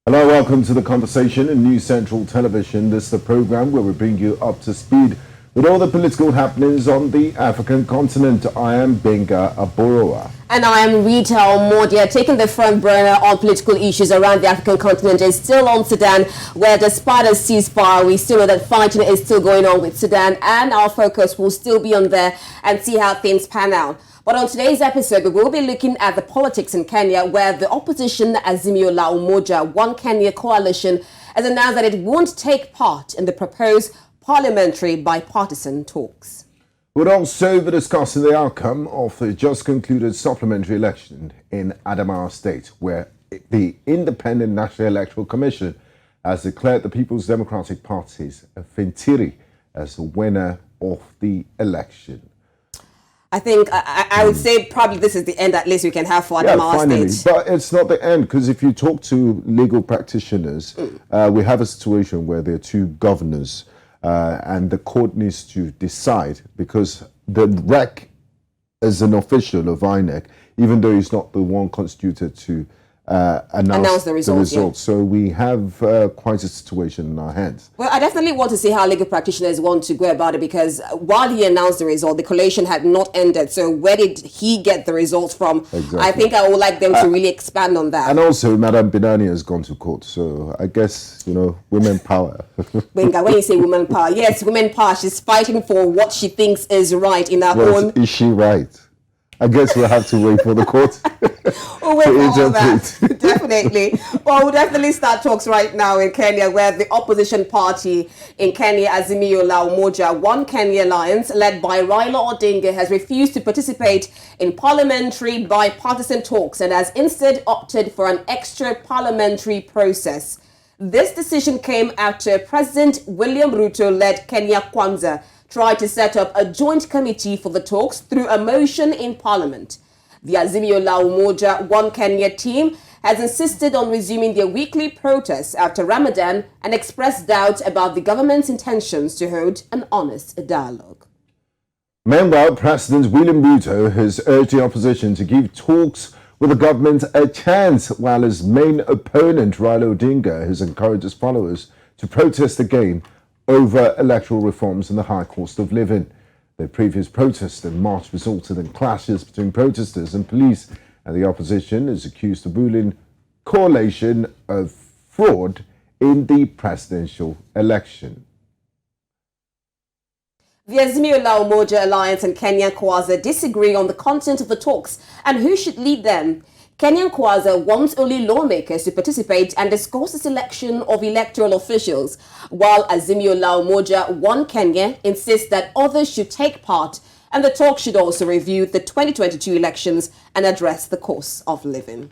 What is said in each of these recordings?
Hello, welcome to the conversation in News Central Television. This is the program where we bring you up to speed with all the political happenings on the African continent. I am Gbenga Aborowa. And I am Rita. Omodia. Taking the front burner on political issues around the African continent is still on Sudan, where despite a ceasefire, we still know that fighting is still going on with Sudan, and our focus will still be on there and see how things pan out. But on today's episode, we will be looking at the politics in Kenya, where the opposition Azimio la Umoja, One Kenya coalition, has announced that it won't take part in the proposed Parliamentary Bi-Partisan talks. We'll also be discussing the outcome of the just concluded supplementary election in Adamawa State, where the Independent National Electoral Commission has declared the People's Democratic Party's Fintiri as the winner of the election. I think I would say probably this is the end, at least we can have for Adamawa State. But it's not the end, because if you talk to legal practitioners, we have a situation where there are two governors and the court needs to decide, because the REC is an official of INEC, even though he's not the one constituted to announce the results. Yeah. So we have quite a situation in our hands. Well, I definitely want to see how legal practitioners want to go about it, because while he announced the result, the collation had not ended. So where did he get the results from? Exactly. I think I would like them to really expand on that. And also, Madam Binani has gone to court. So I guess, women power. Gbenga, when you say women power, yes, women power. She's fighting for what she thinks is right in her own. Is she right? I guess we'll have to wait for the court. We'll wait for all that. Definitely. Well, we'll definitely start talks right now in Kenya, where the opposition party in Kenya, Azimio la Umoja, One Kenya Alliance, led by Raila Odinga, has refused to participate in parliamentary bipartisan talks and has instead opted for an extra-parliamentary process. This decision came after President William Ruto-led Kenya Kwanza tried to set up a joint committee for the talks through a motion in Parliament. The Azimio la Umoja One Kenya team has insisted on resuming their weekly protests after Ramadan and expressed doubt about the government's intentions to hold an honest dialogue. Meanwhile, President William Ruto has urged the opposition to give talks with the government a chance, while his main opponent, Raila Odinga, has encouraged his followers to protest again over electoral reforms and the high cost of living. The previous protests in March resulted in clashes between protesters and police, and the opposition is accused the ruling coalition of fraud in the presidential election. The Azimio la Umoja Alliance and Kenyan Kwanza disagree on the content of the talks and who should lead them. Kenyan Kwanza wants only lawmakers to participate and discuss the selection of electoral officials, while Azimio la Umoja One Kenya insists that others should take part, and the talk should also review the 2022 elections and address the cost of living.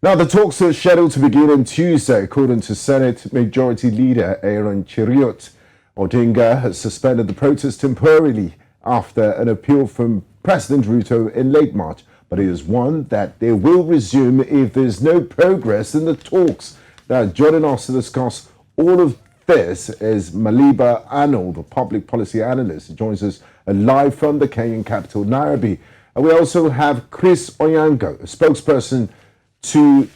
Now, the talks are scheduled to begin on Tuesday, according to Senate Majority Leader Aaron Cheriot. Odinga has suspended the protest temporarily after an appeal from President Ruto in late March, but he has warned that they will resume if there's no progress in the talks. Now, joining us to discuss all of this is Maliba Arnold, a public policy analyst, who joins us live from the Kenyan capital, Nairobi. And we also have Chris Onyango, a spokesperson to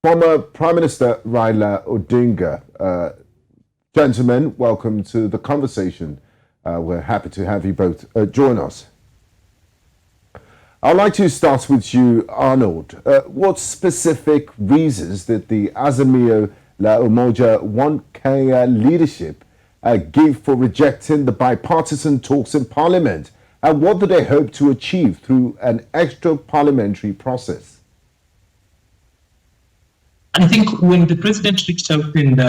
former Prime Minister Raila Odinga. Gentlemen, welcome to the conversation. We're happy to have you both join us. I'd like to start with you, Arnold. What specific reasons did the Azimio la Umoja One Kenya leadership give for rejecting the bipartisan talks in Parliament? And what do they hope to achieve through an extra-parliamentary process? I think when the president reached out and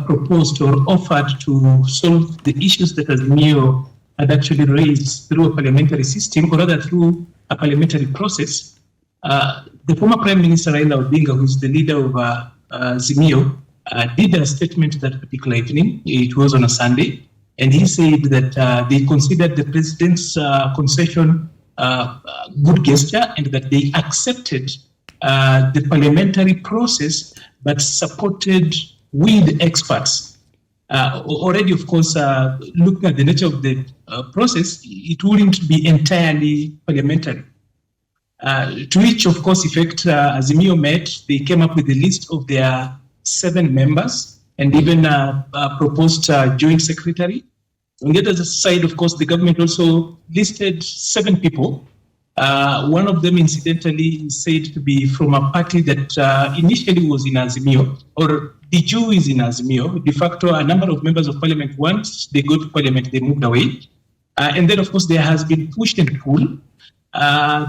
proposed or offered to solve the issues that Azimio had actually raised through a parliamentary system, or rather through a parliamentary process, the former Prime Minister Raila Odinga, who is the leader of Azimio, did a statement that particular evening. It was on a Sunday, and he said that they considered the president's concession good gesture, and that they accepted the parliamentary process, but supported with experts. Already, of course, looking at the nature of the process, it wouldn't be entirely parliamentary. To which, of course, effect, Azimio met. They came up with a list of their 7 members and even proposed a joint secretary. On the other side, of course, the government also listed 7 people. One of them, incidentally, is said to be from a party that initially was in Azimio, or the Jew is in Azimio. De facto, a number of members of parliament, once they go to parliament, they moved away. And then, of course, there has been push and pull.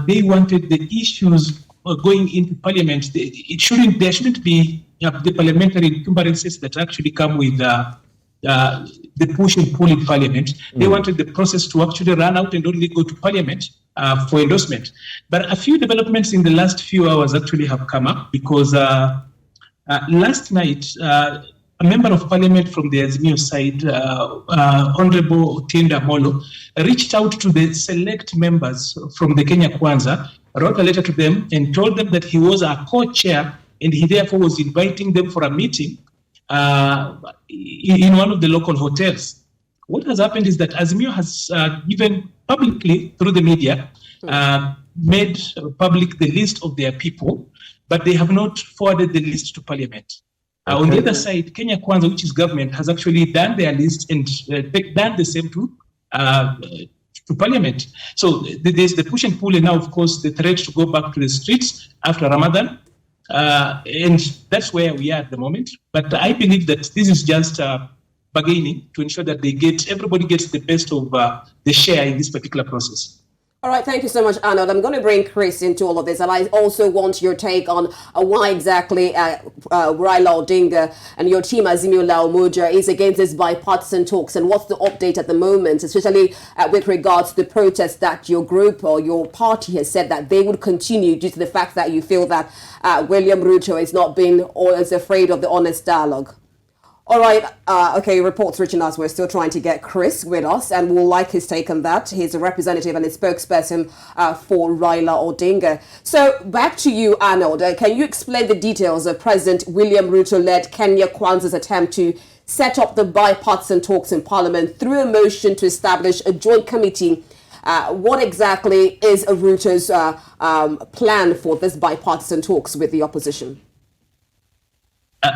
They wanted the issues going into parliament. There shouldn't be the parliamentary encumbrances that actually come with the push and pull in parliament. They wanted the process to actually run out and only go to parliament for endorsement. But a few developments in the last few hours actually have come up, because last night, a member of parliament from the Azimio side, Honorable Otienda Molo, reached out to the select members from the Kenya Kwanza, wrote a letter to them and told them that he was a co-chair and he therefore was inviting them for a meeting in one of the local hotels. What has happened is that Azimio has given publicly through the media, made public the list of their people, but they have not forwarded the list to parliament. On the other side, Kenya Kwanza, which is government, has actually done their list and done the same to parliament. So there's the push and pull, and now, of course, the threat to go back to the streets after Ramadan. And that's where we are at the moment. But I believe that this is just bargaining to ensure that everybody gets the best of the share in this particular process. All right, thank you so much, Arnold. I'm going to bring Chris into all of this, and I also want your take on why exactly Raila Odinga and your team, Azimio La Umoja, is against this bipartisan talks, and what's the update at the moment, especially with regards to the protest that your group or your party has said that they would continue due to the fact that you feel that William Ruto is not being or is afraid of the honest dialogue. All right. Okay, reports reaching us. We're still trying to get Chris with us, and we'll like his take on that. He's a representative and a spokesperson for Raila Odinga. So back to you, Arnold. Can you explain the details of President William Ruto-led Kenya Kwanza's attempt to set up the bipartisan talks in Parliament through a motion to establish a joint committee? What exactly is Ruto's plan for this bipartisan talks with the opposition?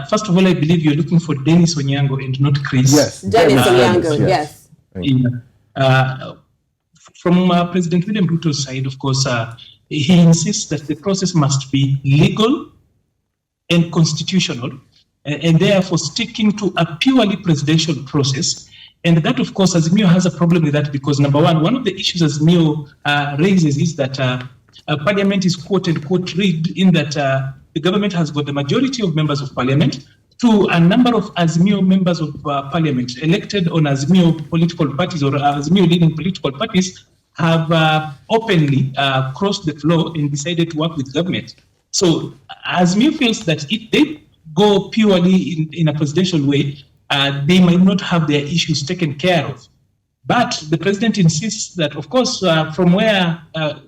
First of all, I believe you're looking for Dennis Onyango and not Chris. Yes, Dennis Onyango, yes. From President William Ruto's side, of course, he insists that the process must be legal and constitutional, and therefore sticking to a purely presidential process. And that, of course, Azimio has a problem with that because, number one of the issues Azimio raises is that Parliament is quote-unquote rigged in that the government has got the majority of members of parliament to a number of Azimio members of parliament elected on Azimio political parties or Azimio leading political parties have openly crossed the floor and decided to work with government. So Azimio feels that if they go purely in a presidential way, they might not have their issues taken care of. But the president insists that, of course, from where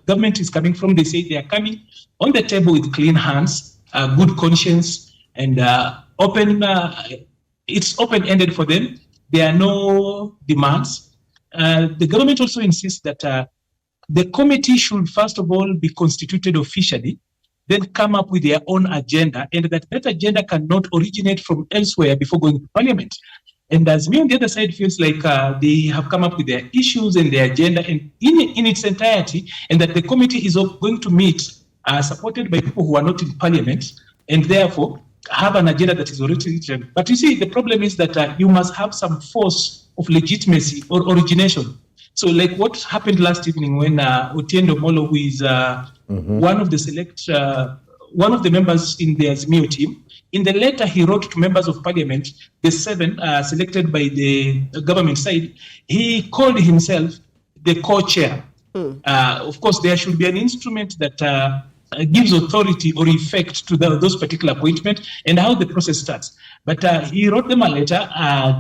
government is coming from, they say they are coming on the table with clean hands, good conscience, and it's open-ended for them. There are no demands. The government also insists that the committee should, first of all, be constituted officially, then come up with their own agenda, and that agenda cannot originate from elsewhere before going to parliament. And Azimio on the other side feels like they have come up with their issues and their agenda and in its entirety, and that the committee is going to meet supported by people who are not in parliament, and therefore have an agenda that is already written. But you see, the problem is that you must have some force of legitimacy or origination. So like what happened last evening when Otienda Molo, who is one of the members in the Azimio team, in the letter he wrote to members of parliament, the 7 selected by the government side, he called himself the co-chair. Of course, there should be an instrument that gives authority or effect to those particular appointments and how the process starts. But he wrote them a letter,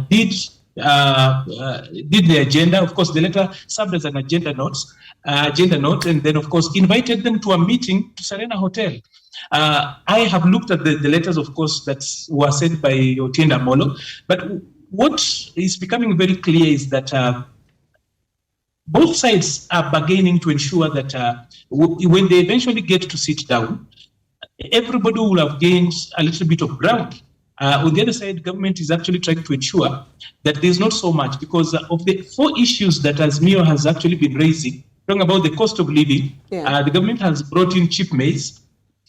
did the agenda. Of course, the letter served as an agenda note, and then, of course, invited them to a meeting to Serena Hotel. I have looked at the letters, of course, that were sent by Otienda Molo. But what is becoming very clear is that both sides are bargaining to ensure that when they eventually get to sit down, everybody will have gained a little bit of ground. On the other side, government is actually trying to ensure that there's not so much, because of the 4 issues that Azimio has actually been raising, talking about the cost of living. The government has brought in cheap maize.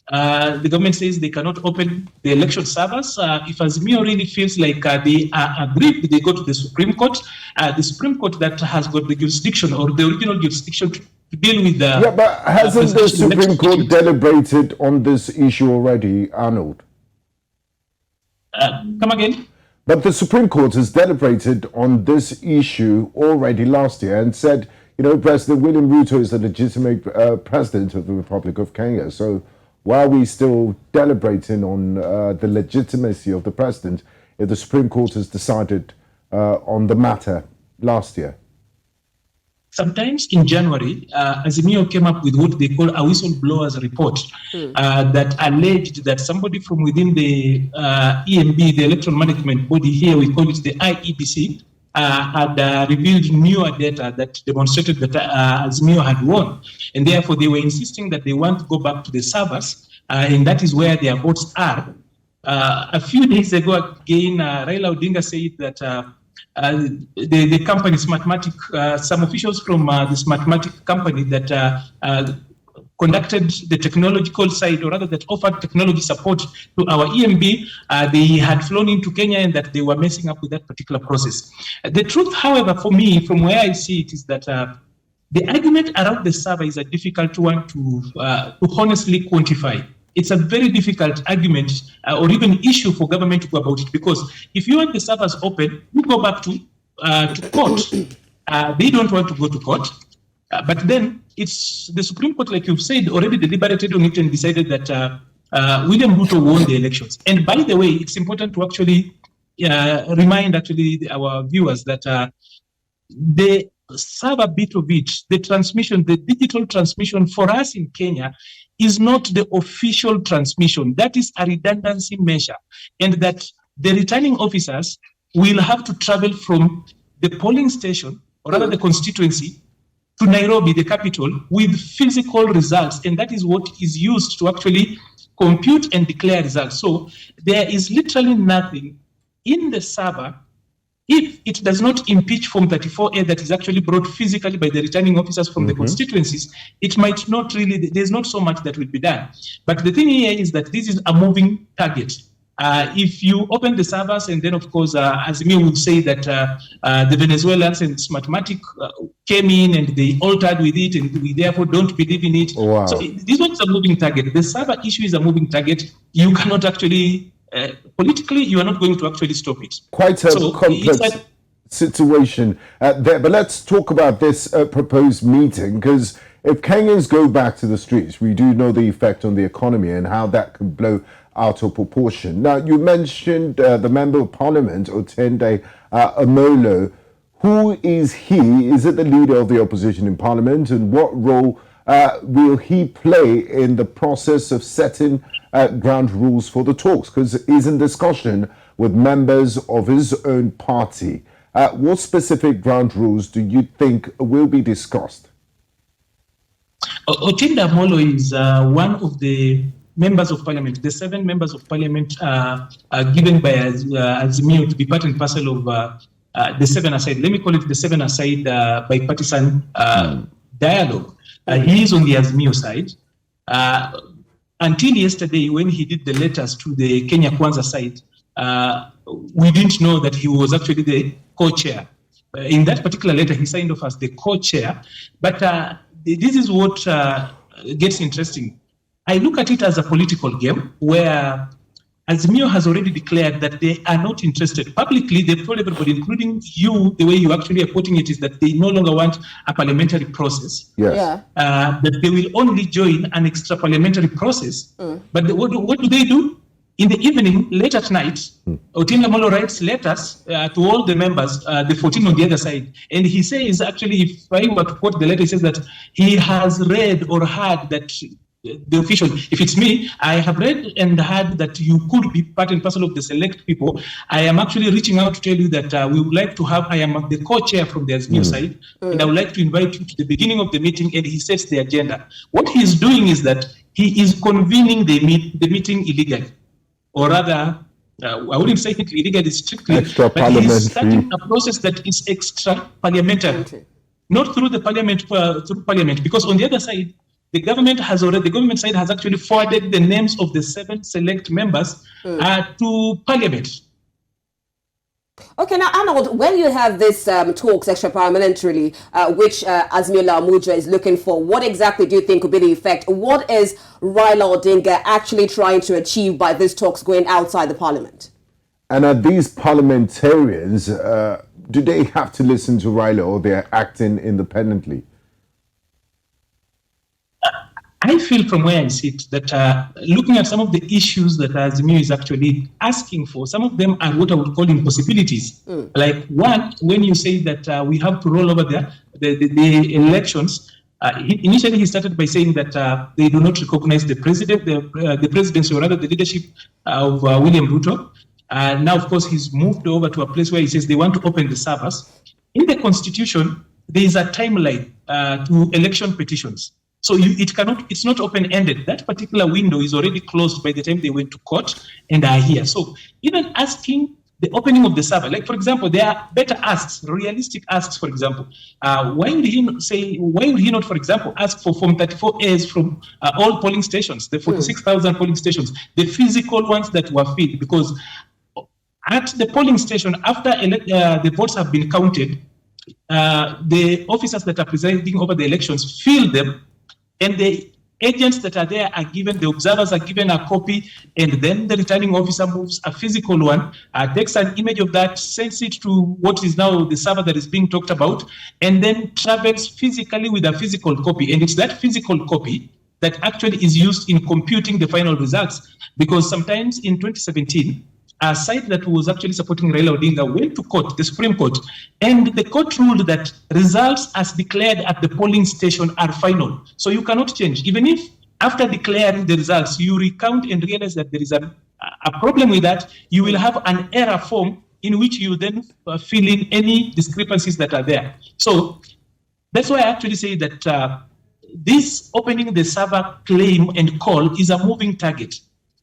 The government says they cannot open the election servers. If Azimio really feels like they are aggrieved, they go to the Supreme Court. The Supreme Court that has got the jurisdiction, or the original jurisdiction, to deal with the... Yeah, but hasn't the Supreme Court deliberated on this issue already, Arnold? Come again? But the Supreme Court has deliberated on this issue already last year and said, you know, President William Ruto is the legitimate president of the Republic of Kenya. So why are we still deliberating on the legitimacy of the president if the Supreme Court has decided on the matter last year? Sometimes in January, Azimio came up with what they call a whistleblower's report that alleged that somebody from within the EMB, the electoral management body here, we call it the IEBC, had revealed newer data that demonstrated that Azimio had won. And therefore, they were insisting that they want to go back to the servers, and that is where their votes are. A few days ago, again, Raila Odinga said that the company Smartmatic, some officials from the Smartmatic company that conducted the technological side, or rather that offered technology support to our EMB, they had flown into Kenya and that they were messing up with that particular process. The truth, however, for me, from where I see it, is that the argument around the server is a difficult one to honestly quantify. It's a very difficult argument or even issue for government to go about it, because if you want the servers open, you go back to court. They don't want to go to court. But then it's the Supreme Court, like you've said, already deliberated on it and decided that William Ruto won the elections. And by the way, it's important to actually remind our viewers that the server bit of it, the transmission, the digital transmission for us in Kenya is not the official transmission. That is a redundancy measure, and that the returning officers will have to travel from the polling station, or rather the constituency, to Nairobi, the capital, with physical results, and that is what is used to actually compute and declare results. So there is literally nothing in the server if it does not impeach Form 34A that is actually brought physically by the returning officers from the constituencies. It might not really, there's not so much that will be done. But the thing here is that this is a moving target. If you open the servers, and then of course, Azimio would say that the Venezuelans and Smartmatic came in and they altered with it, and we therefore don't believe in it. Wow. So this one is a moving target. The server issue is a moving target. You cannot actually, politically, you are not going to actually stop it. Quite a complex situation there. But let's talk about this proposed meeting, because if Kenyans go back to the streets, we do know the effect on the economy and how that can blow out of proportion. Now, you mentioned the Member of Parliament, Otende Amolo. Who is he? Is it the leader of the opposition in Parliament? And what role will he play in the process of setting ground rules for the talks? Because he's in discussion with members of his own party. What specific ground rules do you think will be discussed? Otende Amolo is one of the members of parliament, the 7 members of parliament given by Azimio to be part and parcel of the 7 aside. Let me call it the 7 aside bipartisan dialogue. He is on the Azimio side. Until yesterday, when he did the letters to the Kenya Kwanza side, we didn't know that he was actually the co-chair. In that particular letter, he signed off as the co-chair. But this is what gets interesting. I look at it as a political game where Azimio has already declared that they are not interested. Publicly, they've told everybody, including you, the way you actually are putting it is that they no longer want a parliamentary process. Yes. That they will only join an extra-parliamentary process. But what do they do? In the evening, late at night, Otende Amolo writes letters to all the members, the 14 on the other side. And he says, actually, if I were to quote the letter, he says that he has read or heard that the official. If it's me, I have read and heard that you could be part and parcel of the select people. I am actually reaching out to tell you that we would like to have, I am the co-chair from the Azimio side, and I would like to invite you to the beginning of the meeting, and he sets the agenda. What he's doing is that he is convening the meeting illegally, or rather, I wouldn't say it illegally strictly, but he's starting a process that is extra-parliamentary, not through the parliament, through parliament, because on the other side, the government side has actually forwarded the names of the 7 select members to parliament. Okay, now Arnold, when you have this talks extra-parliamentarily, which Azimio La Umoja is looking for, what exactly do you think will be the effect? What is Raila Odinga actually trying to achieve by these talks going outside the parliament? And are these parliamentarians, do they have to listen to Raila, or they're acting independently? I feel from where I sit that looking at some of the issues that Azimio is actually asking for, some of them are what I would call impossibilities. Like one, when you say that we have to roll over the elections, initially he started by saying that they do not recognize the presidency, or rather the leadership of William Ruto. Now, of course, he's moved over to a place where he says they want to open the servers. In the constitution, there is a timeline to election petitions. So it's not open-ended. That particular window is already closed by the time they went to court and are here. So even asking the opening of the server, like for example, there are better asks, realistic asks, for example. Why would he not, for example, ask for Form 34As from all polling stations, the 46,000 polling stations, the physical ones that were filled? Because at the polling station, after the votes have been counted, the officers that are presiding over the elections fill them, and the agents that are there are given, the observers are given a copy, and then the returning officer moves a physical one, takes an image of that, sends it to what is now the server that is being talked about, and then travels physically with a physical copy. And it's that physical copy that actually is used in computing the final results. Because sometimes in 2017, a site that was actually supporting Raila Odinga went to court, the Supreme Court, and the court ruled that results as declared at the polling station are final. So you cannot change. Even if after declaring the results, you recount and realize that there is a problem with that, you will have an error form in which you then fill in any discrepancies that are there. So that's why I actually say that this opening the server claim and call is a moving target.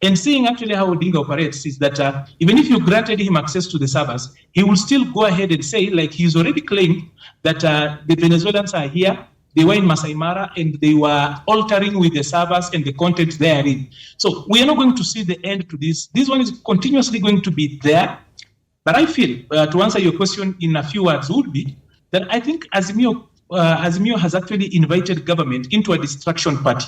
And seeing actually how Odinga operates is that even if you granted him access to the servers, he will still go ahead and say, like he's already claimed, that the Venezuelans are here, they were in Masai Mara, and they were altering with the servers and the content therein. So we are not going to see the end to this. This one is continuously going to be there. But I feel, to answer your question in a few words, would be that I think Azimio has actually invited government into a distraction party.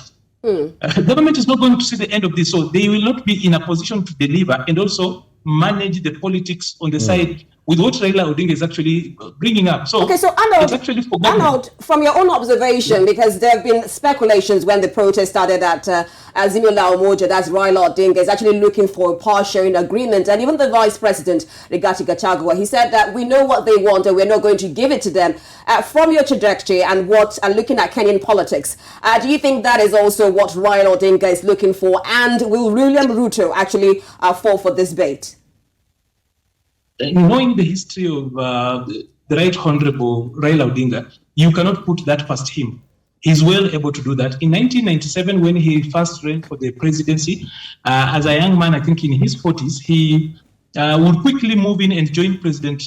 Government is not going to see the end of this, so they will not be in a position to deliver and also manage the politics on the side with what Raila Odinga is actually bringing up. So, okay, so Arnold, it's actually for government. Arnold, from your own observation, because there have been speculations when the protest started that Azimio La Umoja, that's Raila Odinga, is actually looking for a power sharing agreement. And even the Vice President, Rigathi Gachagua, he said that we know what they want and we're not going to give it to them. From your trajectory and looking at Kenyan politics, do you think that is also what Raila Odinga is looking for? And will William Ruto actually fall for this bait? Knowing the history of the Right Honorable Raila Odinga, you cannot put that past him. He's well able to do that. In 1997, when he first ran for the presidency, as a young man, I think in his 40s, he would quickly move in and join President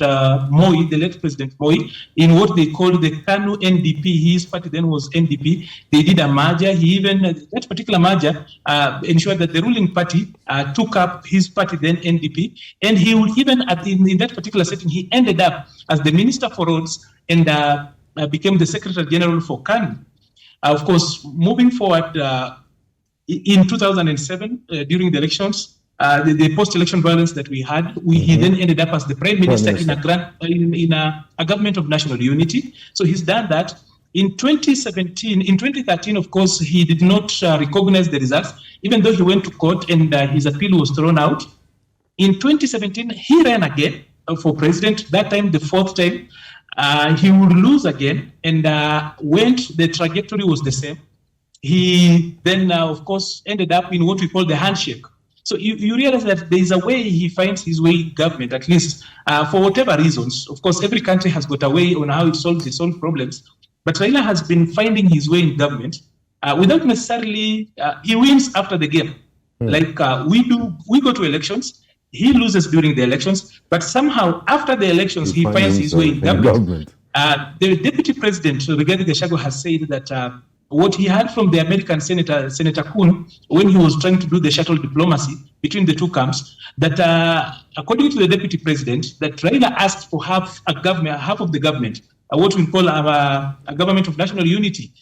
Moi, the late President Moi, in what they called the KANU NDP. His party then was NDP. They did a merger. He even, that particular merger, ensured that the ruling party took up his party, then NDP. And he would even, in that particular setting, he ended up as the Minister for Roads and became the Secretary General for KANU. Of course, moving forward, in 2007, during the elections, the post-election violence that we had, he then ended up as the Prime Minister in a government of national unity. So he's done that. In 2013, of course, he did not recognize the results, even though he went to court and his appeal was thrown out. In 2017, he ran again for president, that time the fourth time. He would lose again, and the trajectory was the same. he then, of course, ended up in what we call the handshake. So you realize that there is a way he finds his way in government, at least for whatever reasons. Of course, every country has got a way on how it solves its own problems. But Raila has been finding his way in government without necessarily, he wins after the game. Like we go to elections, he loses during the elections, but somehow after the elections, he finds his way in government. The deputy president, Rigathi Gachagua, has said that what he heard from the American Senator Kuhn, when he was trying to do the shuttle diplomacy between the two camps, that according to the deputy president, that Raila asked for half of the government, what we call a government of national unity.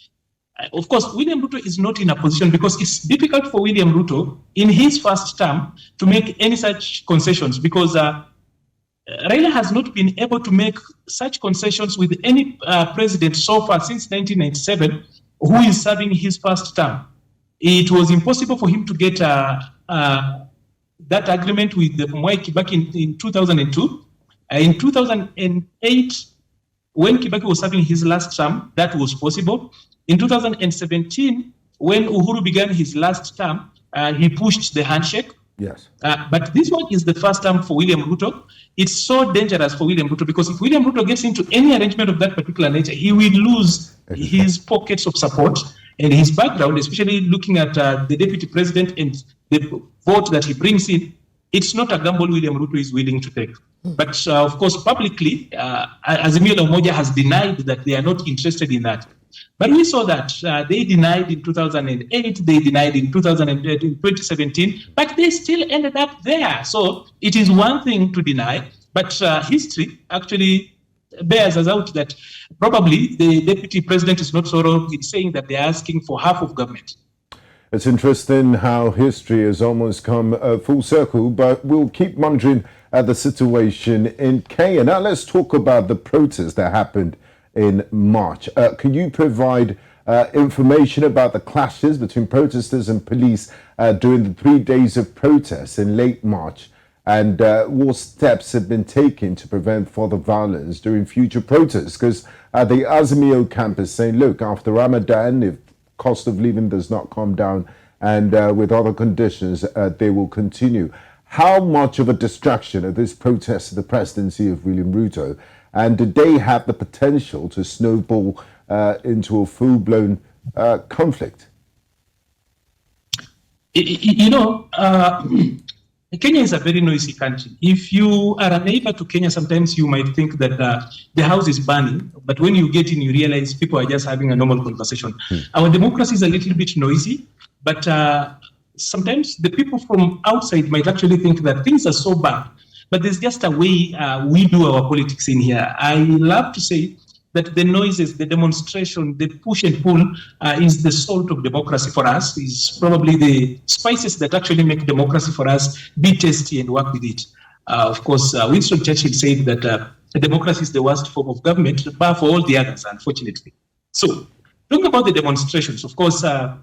Of course, William Ruto is not in a position, because it's difficult for William Ruto in his first term to make any such concessions, because Raila has not been able to make such concessions with any president so far since 1997 who is serving his first term. It was impossible for him to get that agreement with the Mwai Kibaki in 2002. In 2008, when Kibaki was serving his last term, that was possible. In 2017, when Uhuru began his last term, he pushed the handshake. Yes. But this one is the first time for William Ruto. It's so dangerous for William Ruto, because if William Ruto gets into any arrangement of that particular nature, he will lose his pockets of support and his background, especially looking at the deputy president and the vote that he brings in. It's not a gamble William Ruto is willing to take. But of course, publicly, Azimio and Umoja has denied that they are not interested in that. But we saw that they denied in 2008, they denied in 2017, but they still ended up there. So it is one thing to deny, but history actually bears us out that probably the deputy president is not so wrong in saying that they're asking for half of government. It's interesting how history has almost come full circle, but we'll keep monitoring the situation in Kenya. Now let's talk about the protests that happened in March. Can you provide information about the clashes between protesters and police during the 3 days of protests in late March, and what steps have been taken to prevent further violence during future protests? Because the Azimio camp is saying, look, after Ramadan, if cost of living does not come down and with other conditions, they will continue. How much of a distraction are these protests to the presidency of William Ruto? And did they have the potential to snowball into a full-blown conflict? Kenya is a very noisy country. If you are a neighbor to Kenya, sometimes you might think that the house is burning, but when you get in, you realize people are just having a normal conversation. Our democracy is a little bit noisy, but sometimes the people from outside might actually think that things are so bad. But there's just a way we do our politics in here. I love to say that the noises, the demonstration, the push and pull is the salt of democracy for us, is probably the spices that actually make democracy for us be tasty and work with it. Of course, Winston Churchill said that democracy is the worst form of government, but for all the others, unfortunately. So, talking about the demonstrations, of course, the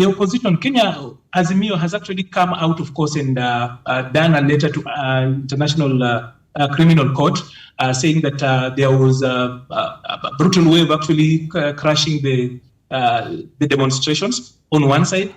opposition, Kenya, Azimio, has actually come out, of course, and done a letter to International Criminal Court saying that there was a brutal way of actually crashing the demonstrations on one side.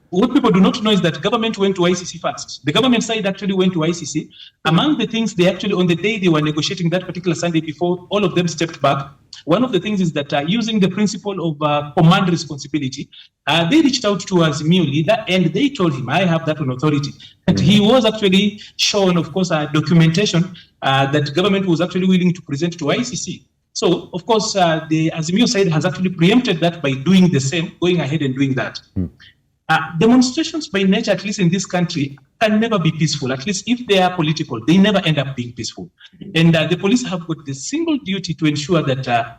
What people do not know is that government went to ICC first. The government side actually went to ICC. Among the things they actually, on the day they were negotiating that particular Sunday before all of them stepped back, one of the things is that using the principle of command responsibility, they reached out to Azimio leader and they told him, I have that on authority. And he was actually shown, of course, a documentation that government was actually willing to present to ICC. So, of course, the Azimio side has actually preempted that by doing the same, going ahead and doing that. Demonstrations by nature, at least in this country, can never be peaceful. At least if they are political, they never end up being peaceful. And the police have got the single duty to ensure that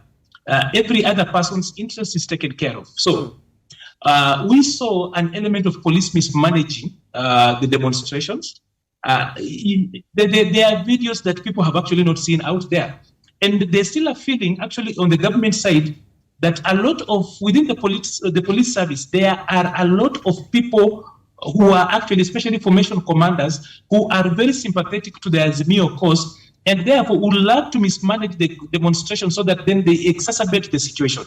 every other person's interest is taken care of. So we saw an element of police mismanaging the demonstrations. There are videos that people have actually not seen out there. And there's still a feeling actually on the government side that a lot of, within the police service, there are a lot of people who are actually, especially formation commanders, who are very sympathetic to the Azimio cause, and therefore would love to mismanage the demonstration so that then they exacerbate the situation.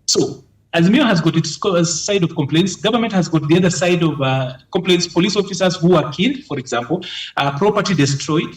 So Azimio has got its side of complaints. Government has got the other side of complaints. Police officers who are killed, for example, property destroyed.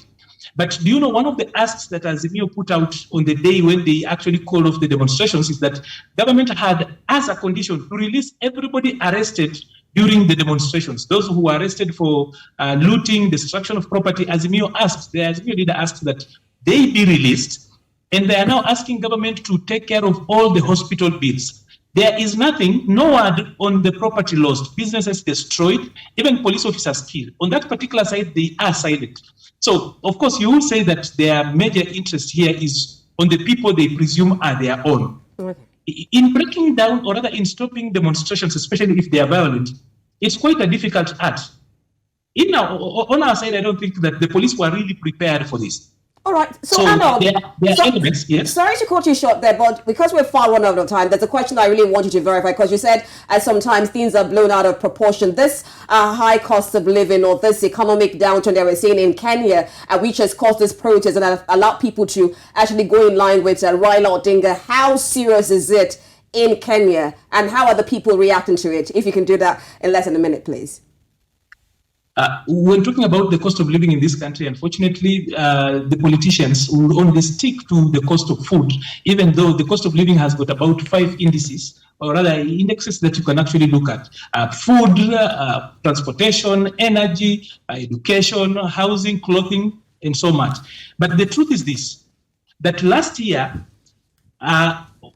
But do you know one of the asks that Azimio put out on the day when they actually called off the demonstrations is that government had as a condition to release everybody arrested during the demonstrations. Those who were arrested for looting, destruction of property, Azimio asked, the Azimio leader asked that they be released, and they are now asking government to take care of all the hospital bills. There is nothing, no word on the property lost, businesses destroyed, even police officers killed. On that particular side, they are silent. So, of course, you will say that their major interest here is on the people they presume are their own. Okay. In breaking down, or rather in stopping demonstrations, especially if they are violent, it's quite a difficult art. On our side, I don't think that the police were really prepared for this. All right. So Arnold, elements, yes. Sorry to cut you short there, but because we're far run out of time, there's a question I really want you to verify, because you said sometimes things are blown out of proportion. This high cost of living, or this economic downturn that we're seeing in Kenya, which has caused this protest and allowed people to actually go in line with Raila Odinga. How serious is it in Kenya, and how are the people reacting to it? If you can do that in less than a minute, please. When talking about the cost of living in this country, unfortunately, the politicians will only stick to the cost of food, even though the cost of living has got about 5 indices, or rather indexes that you can actually look at. Food, transportation, energy, education, housing, clothing, and so much. But the truth is this, that last year,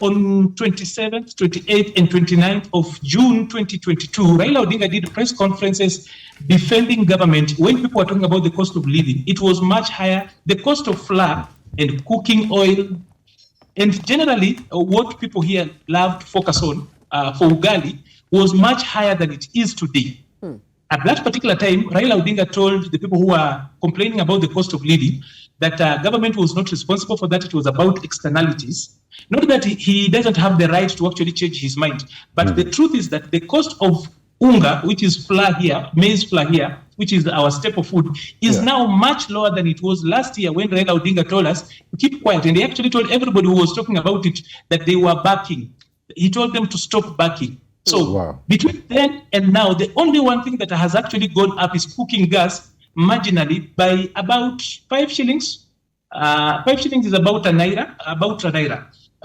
on 27th, 28th, and 29th of June 2022, Raila Odinga did press conferences defending government. When people are talking about the cost of living, it was much higher. The cost of flour and cooking oil, and generally what people here love to focus on for ugali, was much higher than it is today. At that particular time, Raila Odinga told the people who are complaining about the cost of living that government was not responsible for that. It was about externalities. Not that he doesn't have the right to actually change his mind, but the truth is that the cost of unga, which is flour here, maize flour here, which is our staple food, is now much lower than it was last year when Raila Odinga told us to keep quiet. And he actually told everybody who was talking about it that they were backing. He told them to stop backing. So between then and now, the only one thing that has actually gone up is cooking gas marginally by about 5 shillings. 5 shillings is about a naira.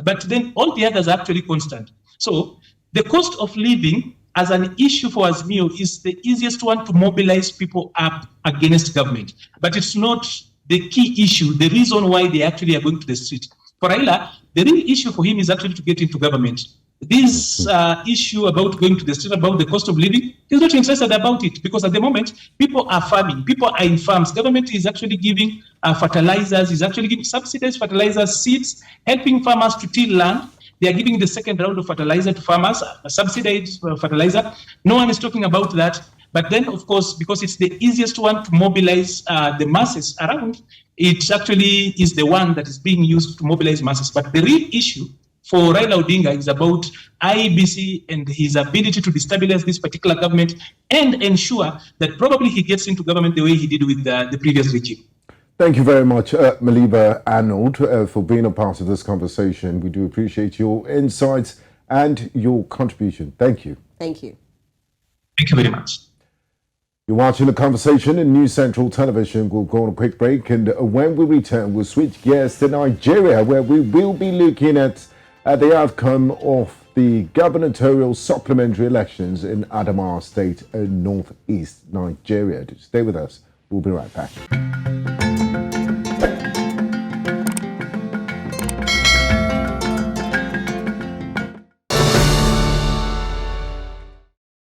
But then all the others are actually constant. So the cost of living as an issue for Azimio is the easiest one to mobilize people up against government. But it's not the key issue, the reason why they actually are going to the street. For Raila, the real issue for him is actually to get into government. This issue about going to the street, about the cost of living, he's not interested about it, because at the moment, people are farming, people are in farms. Government is actually giving fertilizers, is actually giving subsidized fertilizers, seeds, helping farmers to till land. They are giving the second round of fertilizer to farmers, subsidized fertilizer. No one is talking about that. But then, of course, because it's the easiest one to mobilize the masses around, it actually is the one that is being used to mobilize masses. But the real issue for Raila Odinga is about IEBC and his ability to destabilize this particular government and ensure that probably he gets into government the way he did with the previous regime. Thank you very much, Maliba Arnold, for being a part of this conversation. We do appreciate your insights and your contribution. Thank you. Thank you. Thank you very much. You're watching The Conversation in News Central Television. We'll go on a quick break, and when we return, we'll switch gears to Nigeria, where we will be looking at the outcome of the gubernatorial supplementary elections in Adamawa State in northeast Nigeria. Stay with us. We'll be right back.